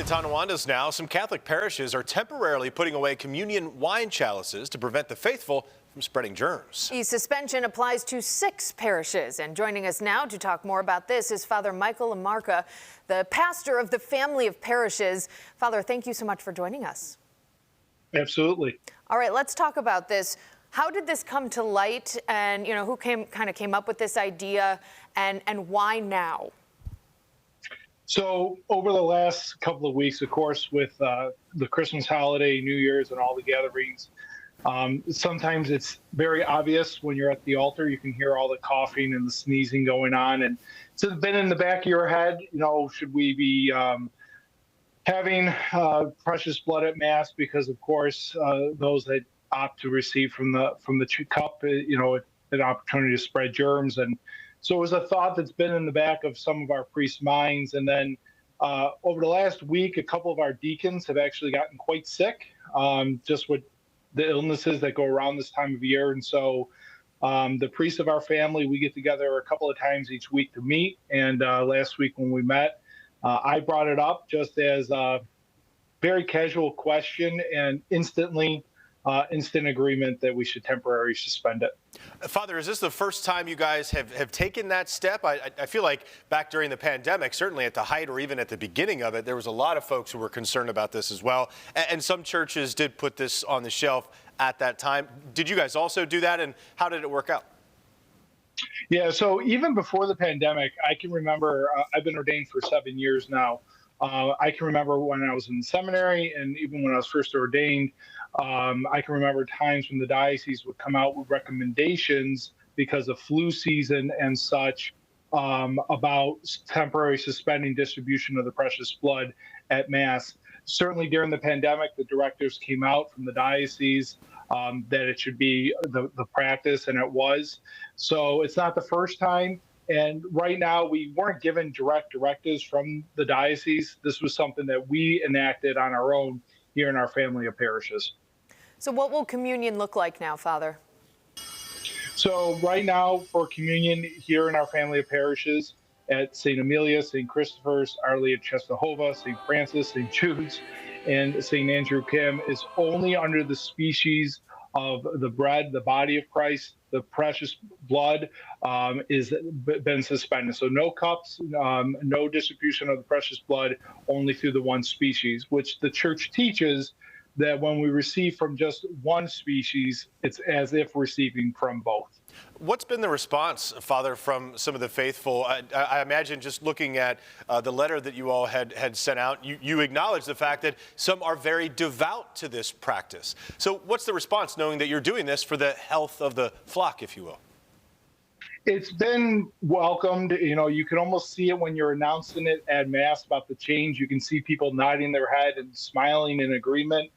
Tonawandas now. Some Catholic parishes are temporarily putting away communion wine chalices to prevent the faithful from spreading germs. The suspension applies to 6 parishes. And joining us now to talk more about this is Father Michael Lamarca, the pastor of the family of parishes. Father, thank you so much for joining us. Absolutely. All right, let's talk about this. How did this come to light, and who came up with this idea, and why now? So over the last couple of weeks, of course, with the Christmas holiday, New Year's, and all the gatherings, sometimes it's very obvious when you're at the altar. You can hear all the coughing and the sneezing going on, and so it's been in the back of your head. Should we be having precious blood at Mass? Because of course, those that opt to receive from the cup, an opportunity to spread germs. And so it was a thought that's been in the back of some of our priests' minds. And then over the last week, a couple of our deacons have actually gotten quite sick, just with the illnesses that go around this time of year. And so the priests of our family, we get together a couple of times each week to meet. And last week when we met, I brought it up just as a very casual question, and instant agreement that we should temporarily suspend it. Father, is this the first time you guys have taken that step? I feel like back during the pandemic, certainly at the height or even at the beginning of it, there was a lot of folks who were concerned about this as well. And some churches did put this on the shelf at that time. Did you guys also do that, and how did it work out? Yeah, so even before the pandemic, I can remember, I've been ordained for 7 years now. I can remember when I was in seminary, and even when I was first ordained, I can remember times when the diocese would come out with recommendations because of flu season and such, about temporary suspending distribution of the precious blood at Mass. Certainly during the pandemic, the directives came out from the diocese that it should be the practice, and it was. So it's not the first time. And right now, we weren't given direct directives from the diocese. This was something that we enacted on our own here in our family of parishes. So what will communion look like now, Father? So right now, for communion here in our family of parishes, at St. Amelia, St. Christopher's, Our Lady of Czestochowa, St. Francis, St. Jude's, and St. Andrew Kim, is only under the species of the bread, the body of Christ. The precious blood is been suspended. So no cups, no distribution of the precious blood, only through the one species, which the church teaches that when we receive from just one species, it's as if receiving from both. What's been the response, Father, from some of the faithful? I imagine just looking at the letter that you all had sent out, you acknowledge the fact that some are very devout to this practice. So what's the response, knowing that you're doing this for the health of the flock, if you will? It's been welcomed. You can almost see it when you're announcing it at Mass about the change. You can see people nodding their head and smiling in agreement.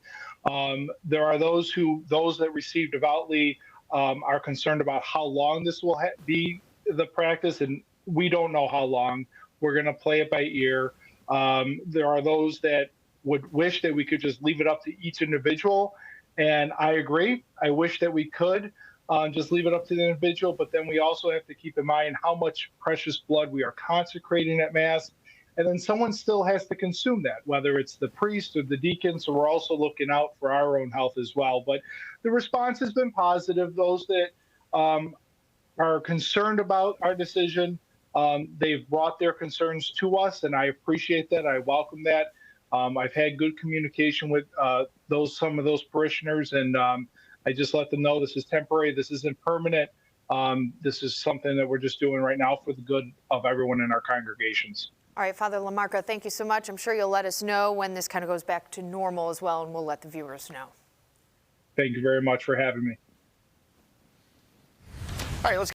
There are those that receive devoutly are concerned about how long this will be the practice, and we don't know how long. We're going to play it by ear. There are those that would wish that we could just leave it up to each individual, and I agree. I wish that we could just leave it up to the individual, but then we also have to keep in mind how much precious blood we are consecrating at Mass. And then someone still has to consume that, whether it's the priest or the deacon. So we're also looking out for our own health as well. But the response has been positive. Those that are concerned about our decision, they've brought their concerns to us, and I appreciate that. I welcome that. I've had good communication with some of those parishioners, and I just let them know this is temporary. This isn't permanent. This is something that we're just doing right now for the good of everyone in our congregations. All right, Father Lamarca, thank you so much. I'm sure you'll let us know when this kind of goes back to normal as well, and we'll let the viewers know. Thank you very much for having me. All right, let's